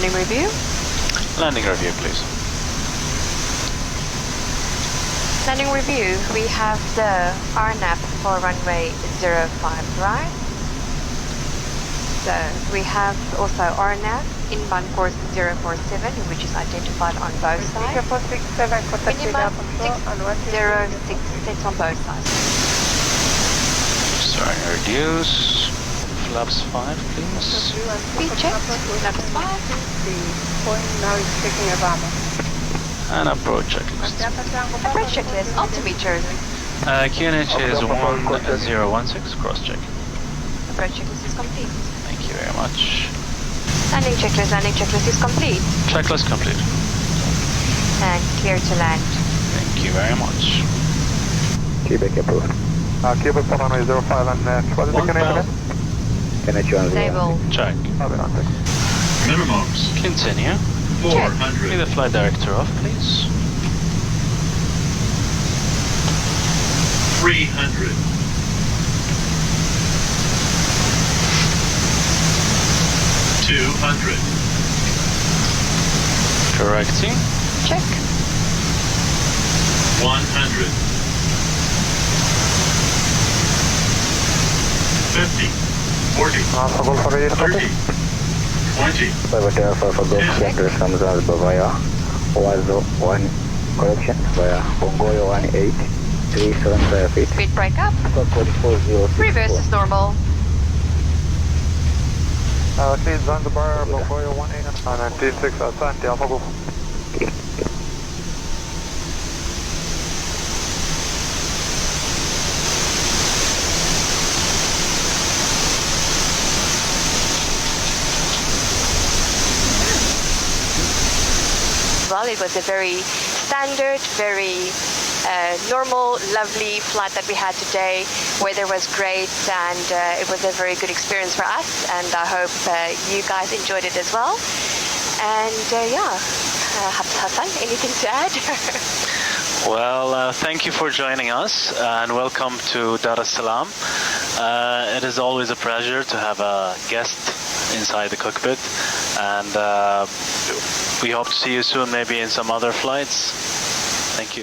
Landing review. Landing review, please. Landing review, we have the RNAV for runway 05 right. So we have also RNAV inbound course 047, which is identified on both sides. Minimum 606 sets on both sides. Starting reduce. Flaps 5, please. Speed check, flaps 5. Boeing now is taking a Obama. And approach checklist. Approach checklist, altimeters. QNH is 1016, cross check. Approach checklist is complete. Thank you very much. Landing checklist is complete. Checklist complete. And clear to land. Thank you very much. Quebec approved. Quebec for runway 05 and what is the connection? Stable. Check. Minimums. Continue. 400. Leave the flight director off, please. 300. 200. Correcting. Check. 100. 50. 40. For 30. 20. Private Alpha for Golf Center comes out via Wazo 1 correction via Bongoyo 1837 feet. Speed break up. Code 4064. Reverse is normal. please Zanzibar, Bongoyo 18 Asante, Alpha Golf. Well, it was a very standard, very normal, lovely flight that we had today. Weather was great and it was a very good experience for us, and I hope you guys enjoyed it as well. And Hassan, anything to add? Well, thank you for joining us and welcome to Dar es Salaam. It is always a pleasure to have a guest inside the cockpit, and we hope to see you soon, maybe in some other flights. Thank you.